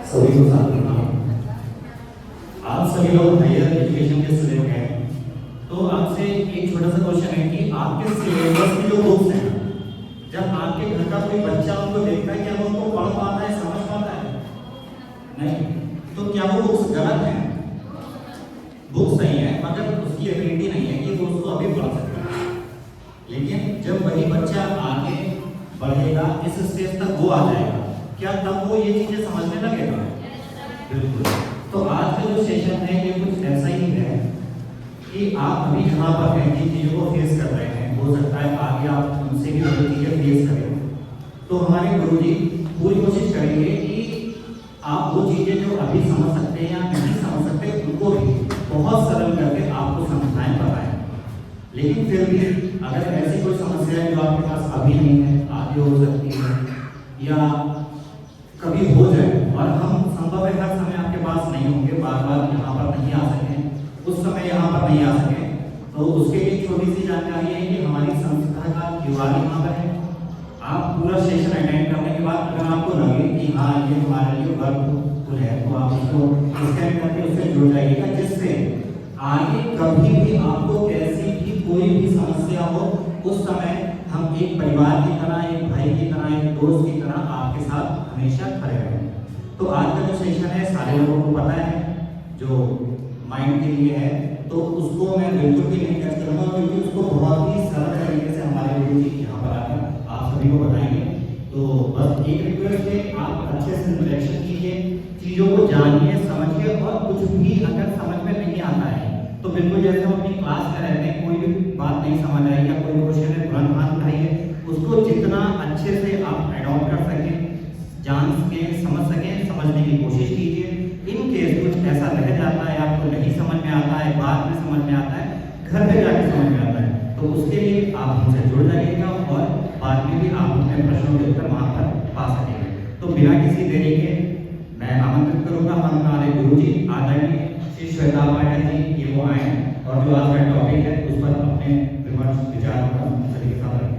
सभी को साथ रखिए। आप सभी लोग हायर एजुकेशन के स्टूडेंट हैं, तो आपसे एक छोटा सा क्वेश्चन है कि आपके सिलेबस की जो बुक्स हैं, जब आपके घर का कोई बच्चा उनको देखता है, क्या वो उनको पढ़ पाता है, समझ पाता है? नहीं। तो क्या वो बुक्स गलत हैं? बुक सही है, मगर उसकी एबिलिटी नहीं है कि वो उसको अभी पढ़ सके। लेकिन जब वही बच्चा आगे बढ़ेगा, इस स्टेज तक वो आ जाएगा, क्या तब वो ये चीजें समझने लगेगा? बिल्कुल। तो आज का जो सेशन है ये कुछ ऐसा ही है कि आप अभी जहाँ पर हैं, जिन चीज़ों को फेस कर रहे हैं, हो सकता है आगे आप उनसे भी बड़ी चीज़ें फेस करें। तो हमारे गुरुजी पूरी कोशिश करेंगे कि आप वो चीज़ें जो अभी समझ सकते हैं या नहीं समझ सकते, उनको भी बहुत सरल करके आपको समझाएं, बताएं। लेकिन फिर भी अगर ऐसी कोई समस्या है जो आपके पास अभी नहीं है, आगे हो सकती है या कभी हो जाए, और हम संभव है हर समय आपके पास नहीं होंगे, बार बार यहाँ पर नहीं आ सकें, उस समय यहाँ पर नहीं आ सकें, तो उसके लिए छोटी सी जानकारी है कि हमारी संस्था का QR यहाँ पर है। आप पूरा सेशन अटेंड करने के बाद अगर आपको लगे कि हाँ ये हमारे लिए वर्कफुल है, तो आप उसको स्कैन करके उससे जुड़ जाइएगा, जिससे आगे कभी भी आपको कैसी भी कोई भी समस्या हो, उस समय हम एक परिवार की तरह, एक भाई की तरह, एक दोस्त की तरह आपके साथ हमेशा खड़े रहेंगे। तो आज का जो सेशन है सारे लोगों को पता है, जो माइंड के लिए है, तो उसको मैं बिल्कुल भी नहीं टच करूँगा, क्योंकि उसको बहुत ही सरल तरीके से हमारे गुरु जी यहाँ पर आकर आप सभी को बताएंगे। तो बस एक रिक्वेस्ट है, आप अच्छे से इंटरेक्शन कीजिए, चीज़ों को जानिए, समझिए, और कुछ भी अगर समझ में नहीं आता है तो बिल्कुल जैसे हम अपनी क्लास में रहते हैं, कोई भी बात नहीं समझ आई या कोई क्वेश्चन है, तुरंत हाथ उठाइए, उसको जितना अच्छे से आप एडॉप्ट कर सकें, जान सकें, समझ सकें, समझने की कोशिश कीजिए। इन केस कुछ ऐसा रह जाता है, आपको नहीं समझ में आता है, बाद में समझ में आता है, घर पे जाके समझ में आता है, तो उसके लिए आप हमसे जुड़ जाइएगा और बाद में भी आप अपने प्रश्नों के उत्तर वहाँ पर पा सकेंगे। तो बिना किसी देरी के मैं आमंत्रित करूँगा हमारे गुरु जी आदरणीय श्री श्वेता पाठक जी, ये वो आए और जो आज का टॉपिक है उस पर अपने विमर्श विचार सभी के साथ रखें।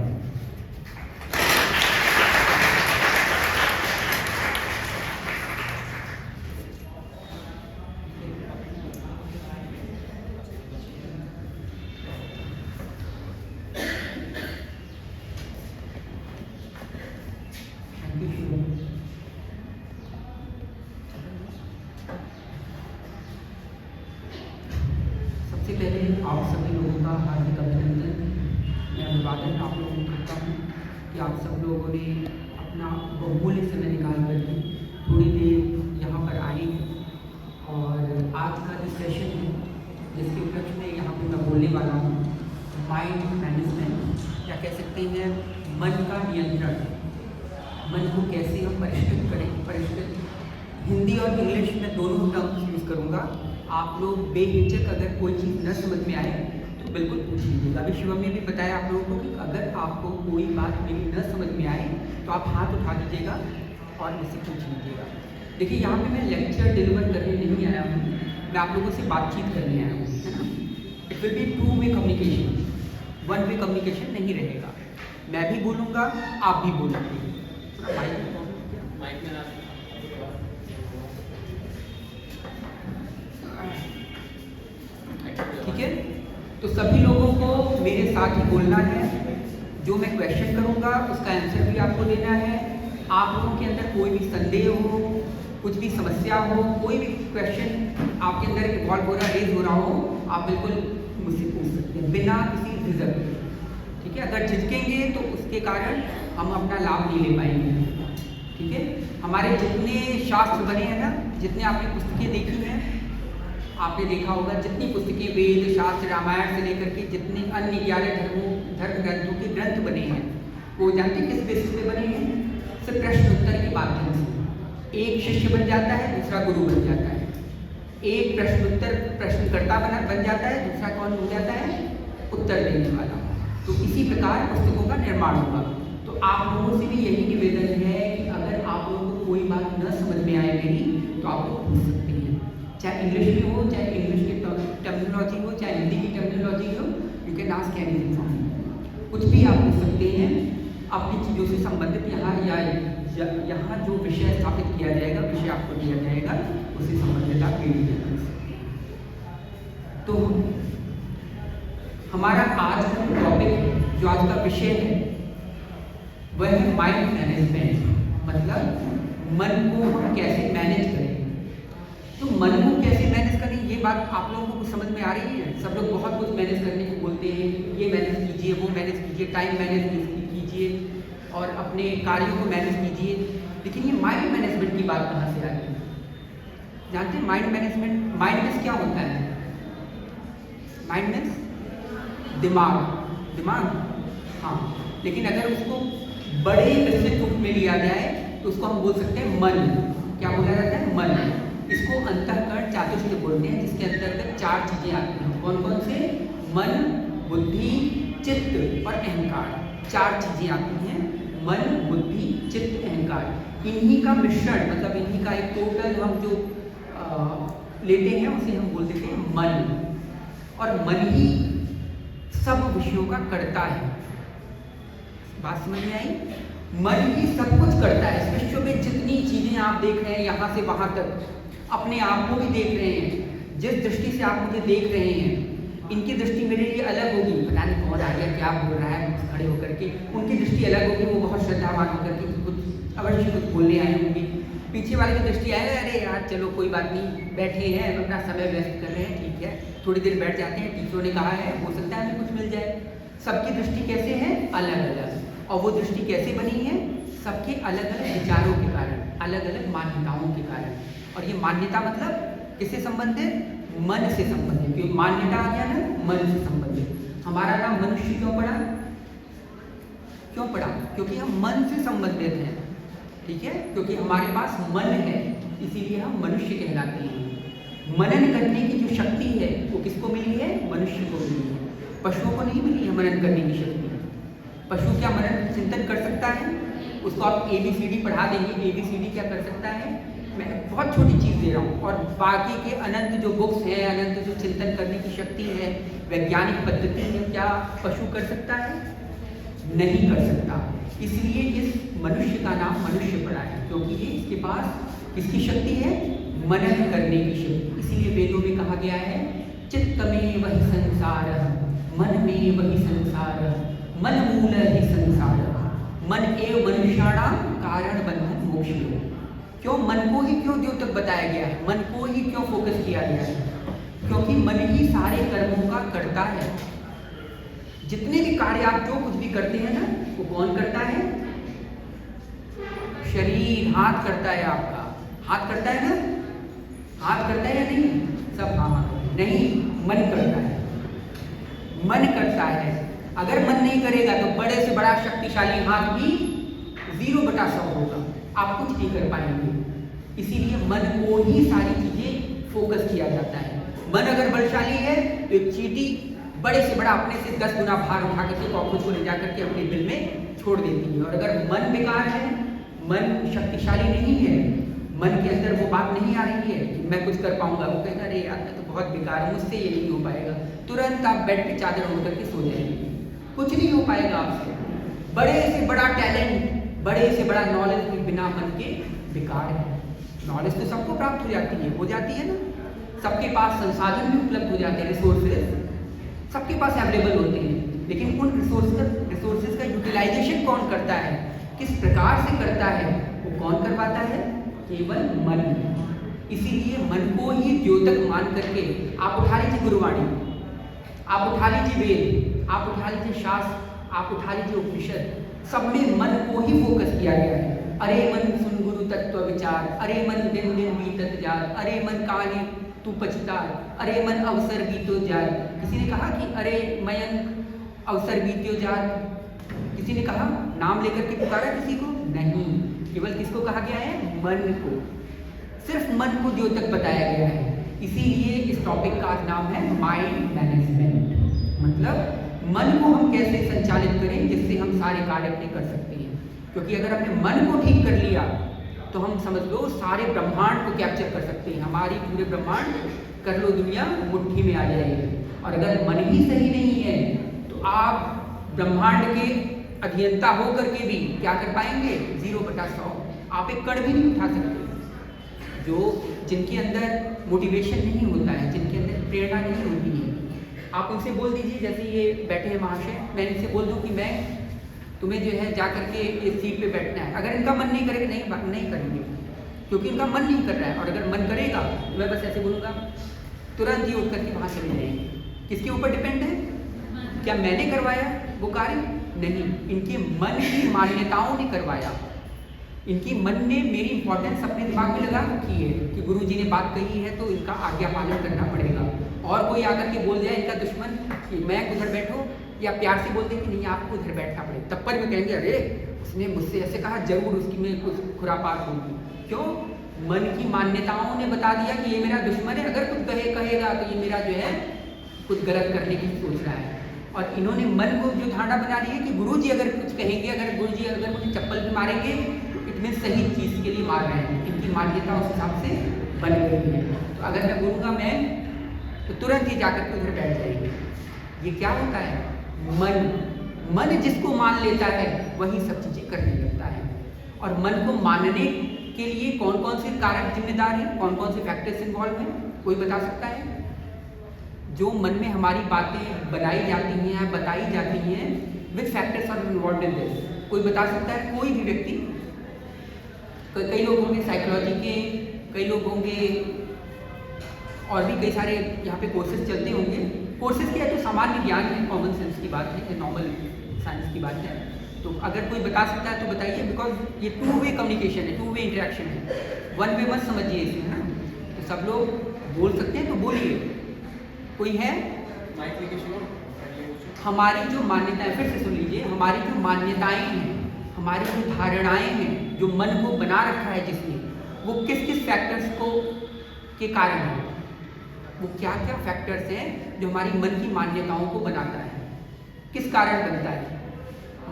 सबसे पहले आप सभी लोगों का हार्दिक अभिनंदन। मैं अभिवादन आप लोगों को करता हूँ कि आप सब लोगों ने अपना बहुमूल्य समय निकाल करके थोड़ी देर यहाँ पर आए और आज का जो सेशन है जिसके उपलक्ष्य में यहाँ पे मैं बोलने वाला हूँ, माइंड मैनेजमेंट, या कह सकते हैं मन का नियंत्रण। मन को कैसे हम परिष्कृत करें, परिष्कृत हिंदी और इंग्लिश में दोनों टर्म्स यूज़ करूँगा। आप लोग बेहिचक अगर कोई चीज़ न समझ में आए तो बिल्कुल पूछ लीजिएगा। अभी शिवम ने भी बताया आप लोगों को कि अगर आपको कोई बात मेरी न समझ में आए तो आप हाथ उठा दीजिएगा और मुझसे पूछ लीजिएगा। देखिए यहाँ पे मैं लेक्चर डिलीवर करने नहीं आया हूँ, मैं आप लोगों से बातचीत करने आया हूँ, है ना। It will be two way communication, one way communication नहीं रहेगा। मैं भी बोलूँगा, आप भी बोलेंगे। ठीक है, तो सभी लोगों को मेरे साथ ही बोलना है। जो मैं क्वेश्चन करूंगा उसका आंसर भी आपको देना है। आप लोगों के अंदर कोई भी संदेह हो, कुछ भी समस्या हो, कोई भी क्वेश्चन आपके अंदर इवॉल्व हो रहा, रेज हो रहा हो, आप बिल्कुल मुझसे पूछ सकते हैं बिना किसी झिझक के। ठीक है, अगर झिझकेंगे तो उसके कारण हम अपना लाभ नहीं ले पाएंगे। ठीक है, हमारे जितने शास्त्र बने हैं ना, जितने आपने पुस्तकें देखी हैं, आपने देखा होगा जितनी पुस्तकें वेद शास्त्र रामायण से लेकर के जितने अन्य 11 धर्म ग्रंथों के ग्रंथ बने हैं, वो जानते किस बेसिस पे बने हैं? सिर्फ प्रश्न उत्तर के माध्यम से। एक शिष्य बन जाता है, दूसरा गुरु बन जाता है। एक प्रश्न उत्तर प्रश्नकर्ता बन जाता है, दूसरा कौन हो जाता है? उत्तर देने वाला। तो इसी प्रकार पुस्तकों का निर्माण होगा। तो आप लोगों से भी यही निवेदन है कि अगर आप लोगों को कोई बात न समझ में आए मेरी, तो आप लोग पूछ सकते हैं, चाहे इंग्लिश में हो, चाहे इंग्लिश की टर्मिनोलॉजी हो, चाहे हिंदी की टर्मिनोलॉजी हो। You can ask anything from me, कुछ भी आप पूछ सकते हैं अपनी चीज़ों से संबंधित यहाँ या यहाँ जो विषय स्थापित किया जाएगा, विषय आपको दिया जाएगा, उसी संबंधित आप पीढ़ी देंगे। तो हमारा आज का टॉपिक, जो आज का विषय है, वह है माइंड मैनेजमेंट। मतलब मन को हम कैसे मैनेज करें। तो मन को कैसे मैनेज करें, ये बात आप लोगों को समझ में आ रही है। सब लोग बहुत कुछ मैनेज करने को बोलते हैं, ये मैनेज कीजिए, वो मैनेज कीजिए, टाइम मैनेज कीजिए और अपने कार्यों को मैनेज कीजिए। लेकिन ये माइंड मैनेजमेंट की बात कहाँ से आ रही है? जानते हैं माइंड मैनेजमेंट, माइंडनेस क्या होता है? माइंडनेस दिमाग, हाँ। लेकिन अगर उसको बड़े विस्तृत रूप में लिया जाए तो उसको हम बोल सकते हैं मन। क्या बोला जाता है? मन। इसको अंतःकरण चातुर्य बोलते हैं, जिसके अंतर्गत 4 चीजें आती हैं। कौन कौन से? मन, बुद्धि, चित्त और अहंकार। 4 चीजें आती हैं, मन, बुद्धि, चित्त, अहंकार। इन्हीं का मिश्रण, मतलब इन्हीं का एक टोटल हम जो लेते हैं उसे हम बोल देते हैं मन। और मन ही सब विषयों का कर्ता है। बात समझ में आई? मन ही सब कुछ करता है। इस विश्व में जितनी चीजें आप देख रहे हैं, यहाँ से वहां तक, अपने आप को भी देख रहे हैं, जिस दृष्टि से आप मुझे देख रहे हैं, इनकी दृष्टि मेरे लिए अलग होगी। पता नहीं कौन आ गया, क्या बोल रहा है खड़े होकर के। उनकी दृष्टि अलग होगी, वो बहुत श्रद्धावान होकर के कुछ अवश्य कुछ बोलने आए होंगे। पीछे वाले की दृष्टि आएगा, अरे यार चलो कोई बात नहीं, बैठे हैं अपना समय व्यस्त कर रहे हैं, ठीक है, थोड़ी देर बैठ जाते हैं, टीचरों ने कहा है, हो सकता है हमें कुछ मिल जाए। सबकी दृष्टि कैसे है? अलग अलग। और वो दृष्टि कैसे बनी है? सबके अलग अलग विचारों के कारण, अलग अलग मान्यताओं के कारण। और ये मान्यता मतलब किससे संबंधित? मन से संबंधित। क्योंकि मान्यता आ गया ना, मन से संबंधित। हमारा नाम मनुष्य क्यों पड़ा? क्यों पड़ा? क्योंकि हम मन से संबंधित हैं, ठीक है। क्योंकि हमारे पास मन है, इसीलिए हम मनुष्य कहलाते हैं। मनन करने की जो शक्ति है वो किसको मिली है? मनुष्य को मिली है। पशुओं को नहीं मिली है मनन करने की शक्ति। पशु क्या मनन चिंतन कर सकता है? उसको आप ABCD पढ़ा देंगे, ABCD क्या कर सकता है? मैं बहुत छोटी चीज़ दे रहा हूँ। और बाकी के अनंत जो बुक्स हैं, अनंत जो चिंतन करने की शक्ति है, वैज्ञानिक पद्धति है, क्या पशु कर सकता है? नहीं कर सकता। इसलिए इस मनुष्य का नाम मनुष्य पड़ा है, क्योंकि ये इसके पास किसकी शक्ति है? मनन करने की शक्ति। इसीलिए वेदों में कहा गया है, चित्त में वही संसार, मन में वही संसार, मन मूल ही संसार, मन एव मनुष्याणाम कारण बंधन मोक्ष। क्यों मन को ही क्यों द्योतक बताया गया है? मन को ही क्यों फोकस किया गया है? क्योंकि मन ही सारे कर्मों का करता है। जितने भी कार्य आप जो कुछ भी करते हैं ना, वो कौन करता है? शरीर, हाथ करता है आपका। हाथ करता है ना? हाथ करता है या नहीं? सब हाँ नहीं, मन करता है। मन करता है। अगर मन नहीं करेगा तो बड़े से बड़ा शक्तिशाली हाथ भी 0/100 होगा, आप कुछ नहीं कर पाएंगे। इसीलिए मन को ही सारी चीजें फोकस किया जाता है। मन अगर बलशाली है तो एक चींटी बड़े से बड़ा अपने से 10 गुना भार उठा करके कॉकरोच को ले जाकर के अपने दिल में छोड़ देती है। और अगर मन बेकार है, मन शक्तिशाली नहीं है, मन के अंदर वो बात नहीं आ रही है कि मैं कुछ कर पाऊंगा, वो कहेगा अरे यार मैं तो बहुत बेकार हूँ, मुझसे ये नहीं हो पाएगा, तुरंत आप बेड पे चादर ओढ़ करके सो जाएंगे। कुछ नहीं हो पाएगा आपसे। बड़े से बड़ा टैलेंट, बड़े से बड़ा नॉलेज भी बिना मन के बेकार है। नॉलेज तो सबको प्राप्त हो जाती है ना। सबके पास संसाधन भी उपलब्ध हो जाते हैं, रिसोर्सेज सबके पास अवेलेबल होते हैं। लेकिन उन रिसोर्सेज का यूटिलाइजेशन कौन करता है, किस प्रकार से करता है, वो कौन करवाता है? केवल मन। इसीलिए मन को ही द्योतक मान करके आप उठा लीजिए गुरुवाणी, आप उठा लीजिए वेद, आप उठा लीजिए शास्त्र, आप उठा लीजिए उपनिषद, सब में मन को ही फोकस किया गया है। अरे मन सुन गुरु तत्व विचार, अरे मन दिन दिन बीतत जार, अरे मन काले तू पछतार, अरे मन अवसर बीतो जाए। किसी ने कहा कि अरे मयंक अवसर बीतो जाए? किसी ने कहा नाम लेकर के पुकारा किसी को? नहीं, केवल किसको कहा गया है? मन को। सिर्फ मन को द्योतक बताया गया है। इसीलिए इस टॉपिक का नाम है माइंड मैनेजमेंट। मतलब मन को हम कैसे संचालित करें जिससे हम सारे कार्य अपने कर सकते हैं। क्योंकि अगर हमने मन को ठीक कर लिया तो हम समझ लो सारे ब्रह्मांड को कैप्चर कर सकते हैं। हमारी पूरे ब्रह्मांड कर लो दुनिया मुट्ठी में आ जाएगी। और अगर मन ही सही नहीं है तो आप ब्रह्मांड के अभियंता हो करके भी क्या कर पाएंगे? 0/100। आप एक कण भी नहीं उठा सकते। जो जिनके अंदर मोटिवेशन नहीं होता है, जिनके अंदर प्रेरणा नहीं होती है, आप उनसे बोल दीजिए, जैसे ये बैठे हैं महाशय, मैं इनसे बोल दूं कि मैं तुम्हें जो है जा करके इस सीट पे बैठना है, अगर इनका मन नहीं करेगा, नहीं करेंगे, क्योंकि इनका मन नहीं कर रहा है। और अगर मन करेगा तो मैं बस ऐसे बोलूँगा, तुरंत ही उठ करके वहाँ चले जाएंगे। किसके ऊपर डिपेंड है? क्या मैंने करवाया वो कार्य? नहीं, इनके मन की मान्यताओं ने करवाया। इनकी मन ने मेरी इंपॉर्टेंस अपने दिमाग में लगा रखी है कि गुरु जी ने बात कही है तो इनका आज्ञा पालन करना पड़ेगा। और कोई आकर के बोल जाए इनका दुश्मन कि मैं उधर बैठो, या प्यार से बोल दे कि नहीं आपको उधर बैठना पड़ेगा, तब पर भी कहेंगे अरे उसने मुझसे ऐसे कहा, जरूर उसकी में कुछ खुरापात होगी। क्यों? मन की मान्यताओं ने बता दिया कि ये मेरा दुश्मन है, अगर कुछ कहेगा तो ये मेरा जो है कुछ गलत करने की सोच रहा है। और इन्होंने मन को जो धारणा बना ली है कि गुरुजी अगर कुछ कहेंगे, अगर गुरुजी अगर मुझे चप्पल भी मारेंगे तो इट मीन सही चीज़ के लिए मार रहे हैं। इनकी मान्यता उस हिसाब से बन गई है। तो अगर मैं बोलूँगा मैं, तो तुरंत ही जाकर के उधर बैठ जाएंगे। ये क्या होता है? मन जिसको मान लेता है वही सब चीज़ें करने लगता है। और मन को मानने के लिए कौन कौन से कारक जिम्मेदार हैं, कौन कौन से फैक्टर्स इन्वॉल्व हैं, कोई बता सकता है? जो मन में हमारी बातें बनाई जाती हैं या बताई जाती हैं, which factors are involve in this, कोई बता सकता है? कोई भी व्यक्ति। कई लोग होंगे साइकोलॉजी के, कई लोग होंगे और भी कई सारे यहाँ पे कोर्सेज चलते होंगे। कोर्सेज क्या है? तो सामान्य ज्ञान है, कॉमन सेंस की बात है, नॉर्मल साइंस की बात है। तो अगर कोई बता सकता है तो बताइए, बिकॉज ये 2 वे कम्युनिकेशन है, 2 वे इंटरेक्शन है, 1 वे मत समझिए इसे, है ना। तो सब लोग बोल सकते हैं तो बोलिए। कोई है? हमारी जो मान्यताएं, फिर से सुन लीजिए, हमारी जो मान्यताएं हैं, हमारी जो धारणाएं हैं, जो मन को बना रखा है जिसने, वो किस किस फैक्टर्स को के कारण है? वो क्या क्या फैक्टर्स हैं जो हमारी मन की मान्यताओं को बनाता है? किस कारण बनता है?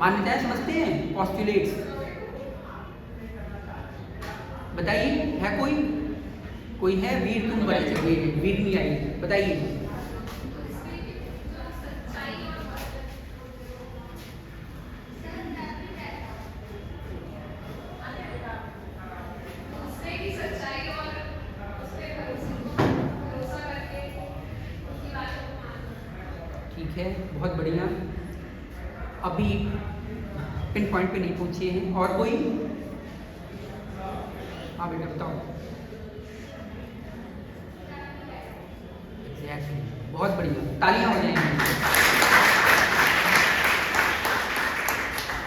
मान्यताएं समझते हैं? पोस्टुलेट्स बताइए, है कोई है? वीर तुम बड़े चले, वीर नहीं आई, बताइए। ठीक है, बहुत बढ़िया। अभी पिन पॉइंट पे नहीं पहुंचे हैं। और कोई? हाँ बेटा बताओ। एग्जैक्टली, बहुत बढ़िया, तालियां हो जाएंगी।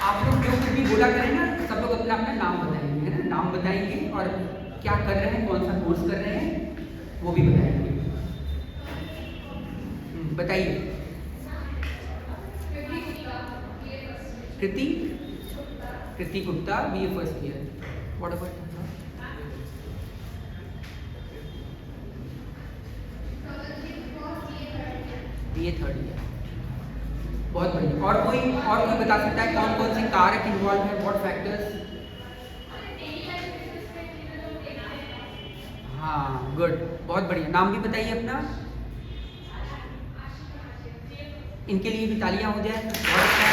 आप लोग जो कुछ भी बोला करें ना, सब लोग अपना अपना नाम बताएंगे, है ना, नाम बताएंगे और क्या कर रहे हैं, कौन सा कोर्स कर रहे हैं वो भी बताएंगे। बताइए। Kriti Gupta, BA first year. What about BA third year. बहुत बढ़िया। और कोई बता सकता है कौन कौन से कारक इन्वॉल्व है, व्हाट फैक्टर्स? हाँ गुड, बहुत बढ़िया। नाम भी बताइए अपना। इनके लिए भी तालियां हो जाए। बहुत अच्छा।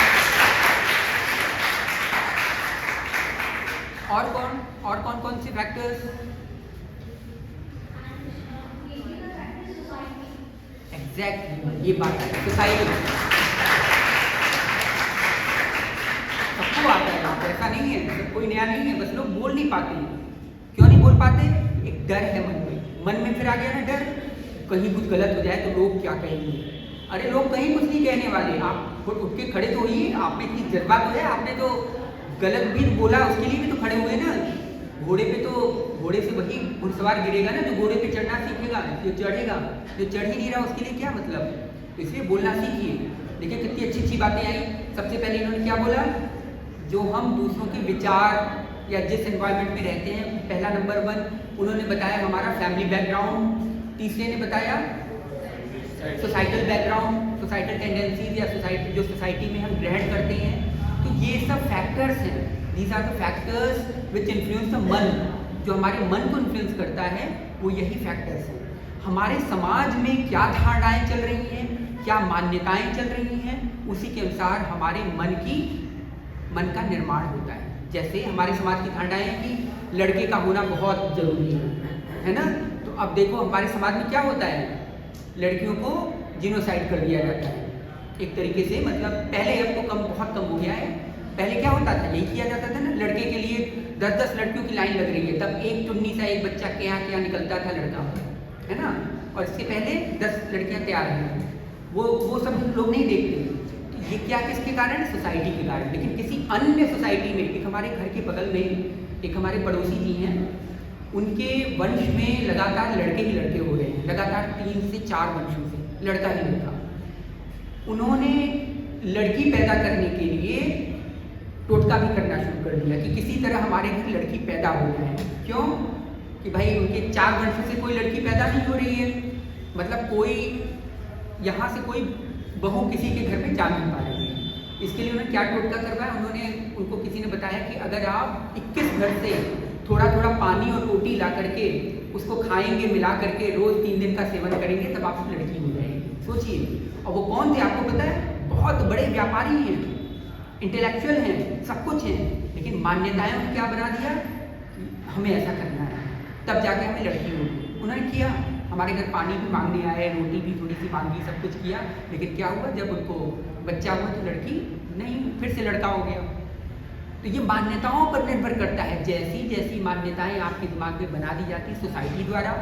और कौन से फैक्टर्स? एग्जैक्टली, ये बात है, सोसाइटी सबको आता है, ऐसा नहीं है, कोई नया नहीं है, बस लोग बोल नहीं पाते। क्यों नहीं बोल पाते? एक डर है मन में फिर आ गया ना डर, कहीं कुछ गलत हो जाए तो लोग क्या कहेंगे। अरे लोग कहीं कुछ नहीं कहने वाले, आप उठ के खड़े तो होइए, आप में इतनी जज्बा तो है, आपने तो गलत भी बोला उसके लिए भी तो खड़े हुए ना। घोड़े पे तो घोड़े से वही घुड़सवार गिरेगा ना जो घोड़े पे चढ़ना सीखेगा, जो चढ़ेगा, जो चढ़ ही नहीं रहा उसके लिए क्या मतलब। तो इसलिए बोलना सीखिए। देखिए कितनी अच्छी अच्छी बातें आई। सबसे पहले इन्होंने क्या बोला? जो हम दूसरों के विचार या जिस एनवायरनमेंट में रहते हैं, पहला नंबर 1 उन्होंने बताया हमारा फैमिली बैकग्राउंड। तीसरे ने बताया सोसाइटल बैकग्राउंड, सोसाइटल टेंडेंसीज या सोसाइटी में हम ग्रहण करते हैं। तो ये सब फैक्टर्स हैं, these are the factors which influence the man. जो हमारे मन को इन्फ्लुएंस करता है वो यही फैक्टर्स हैं। हमारे समाज में क्या धारणाएं चल रही हैं, क्या मान्यताएं चल रही हैं, उसी के अनुसार हमारे मन की मन का निर्माण होता है। जैसे हमारे समाज की धारणा है कि लड़के का होना बहुत जरूरी है ना। तो अब देखो हमारे समाज में क्या होता है, लड़कियों को जिनोसाइड कर दिया जाता है एक तरीके से। मतलब पहले, अब तो कम, बहुत कम हो गया है। पहले क्या होता था, यही किया जाता था ना, लड़के के लिए 10-10 लड़कियों की लाइन लग रही है, तब एक टुन्नी सा एक बच्चा क्या निकलता था लड़का, है ना। और इससे पहले 10 लड़कियां तैयार हैं, वो सब लोग नहीं देखते। ये क्या, किसके कारण? सोसाइटी के कारण। लेकिन किसी अन्य सोसाइटी में, एक हमारे घर के बगल में एक हमारे पड़ोसी जी हैं, उनके वंश में लगातार लड़के ही लड़के हो रहे हैं, लगातार 3 से 4 वंशों से लड़का ही लड़का। उन्होंने लड़की पैदा करने के लिए टोटका भी करना शुरू कर दिया कि किसी तरह हमारे घर लड़की पैदा हो जाए। क्यों? कि भाई उनके 4 वंशों से कोई लड़की पैदा नहीं हो रही है, मतलब कोई यहाँ से कोई बहू किसी के घर में जा नहीं पा रही है। इसके लिए उन्होंने क्या टोटका करवाया, उनको किसी ने बताया कि अगर आप 21 घर से थोड़ा थोड़ा पानी और रोटी ला करके उसको खाएंगे, मिला करके रोज 3 दिन का सेवन करेंगे, तब आपकी लड़की हो जाएगी। सोचिए। और वो कौन थे आपको पता है? बहुत बड़े व्यापारी हैं, इंटेलेक्चुअल हैं, सब कुछ हैं, लेकिन मान्यताएं उन्हें क्या बना दिया, हमें ऐसा करना है, तब जाके हमें लड़की होगी। उन्होंने किया, हमारे घर पानी भी मांगने आए, रोटी भी थोड़ी सी मांगी, सब कुछ किया, लेकिन क्या हुआ, जब उनको बच्चा हुआ तो लड़की नहीं, फिर से लड़का हो गया। तो ये मान्यताओं पर निर्भर करता है। जैसी जैसी मान्यताएं आपके दिमाग में बना दी जाती, सोसाइटी द्वारा,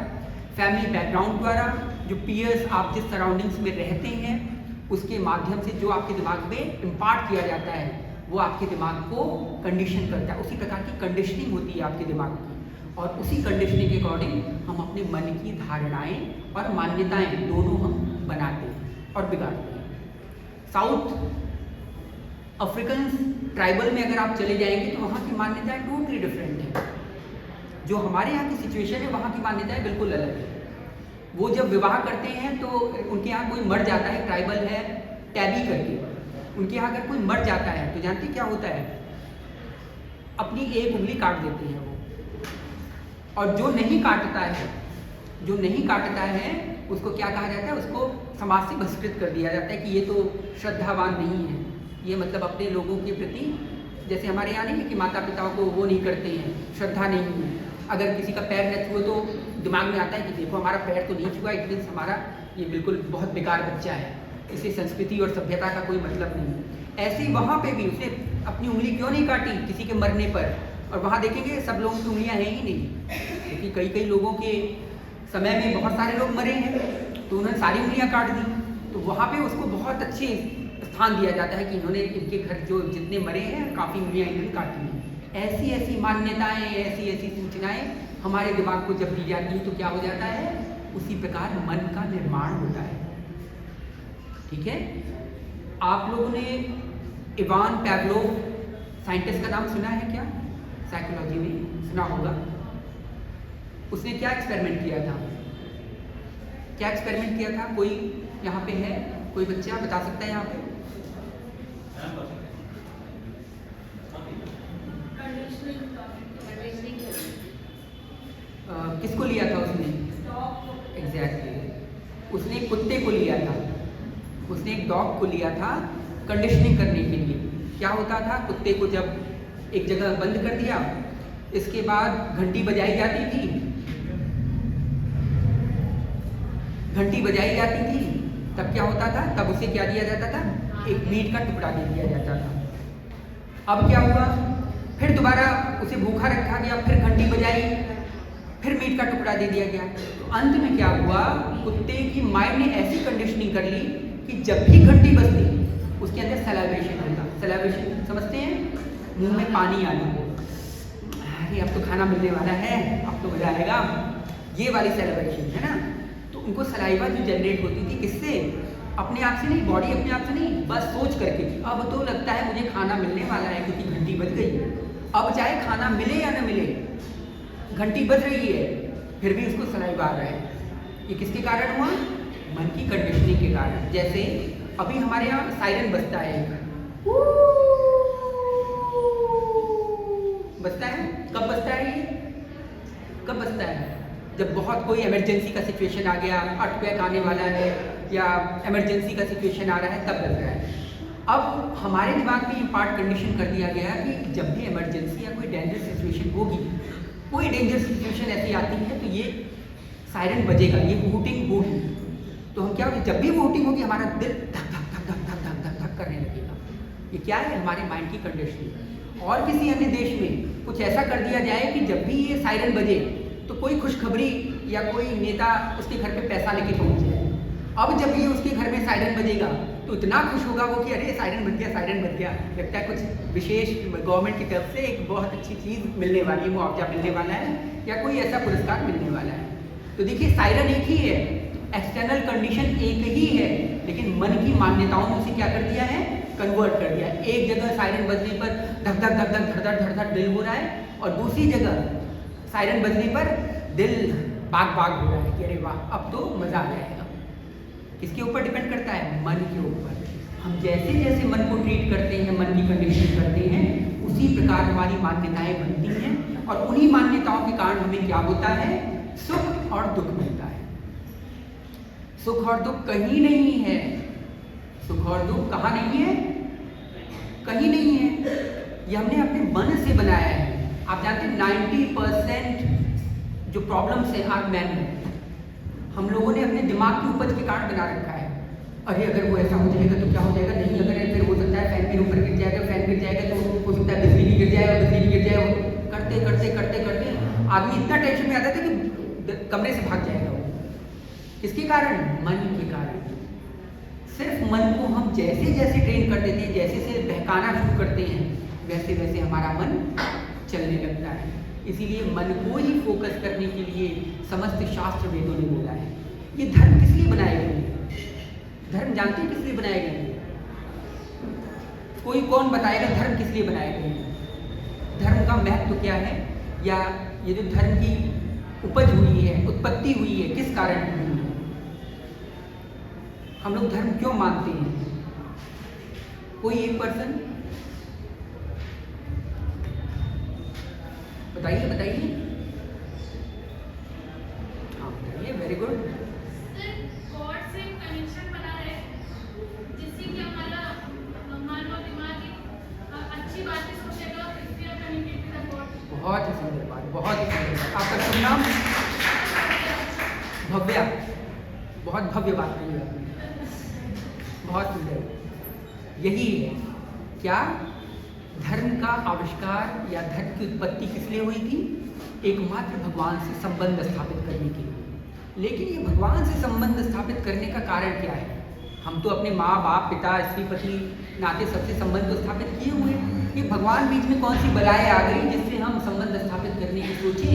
फैमिली बैकग्राउंड द्वारा, जो पीयर्स, आप जिस सराउंडिंग्स में रहते हैं, उसके माध्यम से जो आपके दिमाग में इम्पार्ट किया जाता है, वो आपके दिमाग को कंडीशन करता है। उसी प्रकार की कंडीशनिंग होती है आपके दिमाग की, और उसी कंडीशनिंग के अकॉर्डिंग हम अपने मन की धारणाएं और मान्यताएं दोनों हम बनाते हैं और बिगाड़ते हैं। साउथ अफ्रीकन ट्राइबल में अगर आप चले जाएंगे तो वहाँ की मान्यताएं टोटली डिफरेंट है। जो हमारे यहाँ की सिचुएशन है, वहाँ की मान्यताएं बिल्कुल अलग है। वो जब विवाह करते हैं तो उनके यहाँ कोई मर जाता है, ट्राइबल है टैबी करके, उनके यहाँ अगर कोई मर जाता है तो जानते क्या होता है, अपनी एक उंगली काट देते हैं वो। और जो नहीं काटता है उसको क्या कहा जाता है, उसको समाज से बहिष्कृत कर दिया जाता है कि ये तो श्रद्धावान नहीं है, ये मतलब अपने लोगों के प्रति, जैसे हमारे यहाँ नहीं है कि माता पिताओं को वो नहीं करते हैं, श्रद्धा नहीं है। अगर किसी का पैर न छुए तो दिमाग में आता है कि देखो हमारा पैर तो नहीं छुआ, इट मीन्स हमारा ये बिल्कुल बहुत बेकार बच्चा है, इसे संस्कृति और सभ्यता का कोई मतलब नहीं। ऐसे ही वहाँ पे भी उसने अपनी उंगली क्यों नहीं काटी किसी के मरने पर, और वहाँ देखेंगे सब लोगों की उंगलियाँ हैं ही नहीं, क्योंकि कई लोगों के समय में बहुत सारे लोग मरे हैं तो उन्होंने सारी उंगलियाँ काट दी। तो वहाँ पे उसको बहुत अच्छे स्थान दिया जाता है कि इन्होंने, इनके घर जो जितने मरे हैं काफ़ी उंगलियाँ इन्होंने काटी हैं। ऐसी ऐसी मान्यताएं, ऐसी ऐसी सूचनाएं हमारे दिमाग को जब दी जाती है तो क्या हो जाता है, उसी प्रकार मन का निर्माण होता है। ठीक है। आप लोगों ने इवान पैवलोव साइंटिस्ट का नाम सुना है क्या? साइकोलॉजी में सुना होगा। उसने क्या एक्सपेरिमेंट किया था? क्या एक्सपेरिमेंट किया था? कोई यहाँ पे है, कोई बच्चा बता सकता है यहाँ पे? किसको लिया था उसने? एग्जैक्टली, उसने एक कुत्ते को लिया था, उसने एक डॉग को लिया था कंडीशनिंग करने के लिए। क्या होता था, कुत्ते को जब एक जगह बंद कर दिया, इसके बाद घंटी बजाई जाती थी, तब क्या होता था, तब उसे क्या दिया जाता था, एक मीट का टुकड़ा दे दिया जाता था। अब क्या हुआ, फिर दोबारा उसे भूखा रखा गया, फिर घंटी बजाई, फिर मीट का टुकड़ा दे दिया गया। तो अंत में क्या हुआ, कुत्ते की माइंड ने ऐसी कंडीशनिंग कर ली कि जब भी घंटी बजती उसके अंदर सलाइवेशन होता। सलाइवेशन समझते हैं? मुंह में पानी आना, अरे अब तो खाना मिलने वाला है, अब तो मजा आएगा, ये वाली सलाइवेशन है ना। तो उनको सलाइवा जो जनरेट होती थी किससे? अपने आप से नहीं, बॉडी अपने आप से नहीं, बस सोच करके कि अब तो लगता है मुझे खाना मिलने वाला है क्योंकि घंटी बज गई। अब चाहे खाना मिले या न मिले, घंटी बज रही है, फिर भी उसको सलाइवा आ रहा है। ये किसके कारण हुआ? मन की कंडीशनिंग के कारण। जैसे अभी हमारे यहाँ सायरन बजता है, बजता है, कब बजता है ये? कब बजता है? जब बहुत कोई इमरजेंसी का सिचुएशन आ गया, अर्थक्वेक आने वाला है या इमरजेंसी का सिचुएशन आ रहा है, तब बज रहा है। अब हमारे दिमाग में ये पार्ट कंडीशन कर दिया गया कि जब भी इमरजेंसी या कोई डेंजर सिचुएशन होगी, कोई डेंजर सिचुएशन ऐसी आती है तो ये सायरन बजेगा, ये हूटिंग होगी। तो हम क्या होगी, जब भी वोटिंग होगी हमारा दिल धक धक धक धक धक धक धक धक करने लगेगा। ये क्या है, हमारे माइंड की कंडीशन। और किसी अन्य देश में कुछ ऐसा कर दिया जाए कि जब भी ये सायरन बजे तो कोई खुशखबरी या कोई नेता उसके घर पे पैसा लेके पहुंच जाए। अब जब ये उसके घर में सायरन बजेगा तो इतना खुश होगा वो कि अरे सायरन बज गया, सायरन बज गया, लगता है कुछ विशेष गवर्नमेंट की तरफ से एक बहुत अच्छी चीज़ मिलने वाली है, मुआवजा मिलने वाला है या कोई ऐसा पुरस्कार मिलने वाला है। तो देखिए सायरन एक ही है, एक्सटर्नल कंडीशन एक ही है, लेकिन मन की मान्यताओं ने उसे क्या कर दिया है, कन्वर्ट कर दिया। एक जगह सायरन बजने पर धक धक धक धक धड़ धड़ धड़ दिल हो रहा है, और दूसरी जगह सायरन बजने पर दिल बाग बाग हो रहा है कि अरे वाह अब तो मज़ा आ जाएगा। किसके ऊपर डिपेंड करता है, मन के ऊपर। हम जैसे जैसे मन को ट्रीट करते हैं, मन की कंडीशन करते हैं, उसी प्रकार हमारी मान्यताएं बनती हैं, और उन्हीं मान्यताओं के कारण हमें क्या होता है, सुख और दुख मिलता है। सुख और दुख कहीं नहीं है, सुख और दुख कहाँ नहीं है, कहीं नहीं है, ये हमने अपने मन से बनाया है। आप जानते हैं 90% जो प्रॉब्लम्स है आर मैन में, हम लोगों ने अपने दिमाग की उपज के कारण बना रखा है। अरे अगर वो ऐसा हो जाएगा तो क्या हो जाएगा, नहीं अगर फिर हो सकता है फैन के ऊपर गिर जाएगा, फैन गिर जाएगा तो हो सकता है बिजली भी गिर जाएगा, बिजली भी गिर जाएगा। करते करते करते करते आदमी इतना टेंशन में आता था कि कमरे से भाग जाएगा वो। किसके कारण, मन के कारण। सिर्फ मन को हम जैसे जैसे ट्रेन कर देते हैं, जैसे जैसे बहकाना शुरू करते हैं, वैसे वैसे हमारा मन चलने लगता है। इसीलिए मन को ही फोकस करने के लिए समस्त शास्त्र वेदों ने बोला है। ये धर्म किस लिए बनाए गए हैं, धर्म जानते हैं किस लिए बनाए गए हैं, कोई कौन बताएगा धर्म किस लिए बनाए गए हैं, धर्म का महत्व क्या है, या ये जो धर्म की उपज हुई है, उत्पत्ति हुई है, किस कारण हुई है, हम लोग धर्म क्यों मानते हैं। कोई एक पर्सन बताइए, बताइए। हाँ बताइए, वेरी गुड। गॉड से कनेक्शन बना रहे, जिससे कि हमारा मन और दिमाग अच्छी बातें सोचेगा, इसलिए कनेक्टेड विद गॉड। बहुत ही सुंदर बात, बहुत ही सुंदर बात। आपका शुभ नाम? भव्या। बहुत भव्य बात कही आपने, बहुत सुंदर। यही है क्या, धर्म का आविष्कार या धर्म की उत्पत्ति किस लिए हुई थी, एकमात्र भगवान से संबंध स्थापित करने के लिए। लेकिन ये भगवान से संबंध स्थापित करने का कारण क्या है, हम तो अपने माँ बाप पिता स्त्री पति नाते सबसे संबंध तो स्थापित किए हुए हैं। ये भगवान बीच में कौन सी बलाएं आ गई जिससे हम संबंध स्थापित करने की सोचे।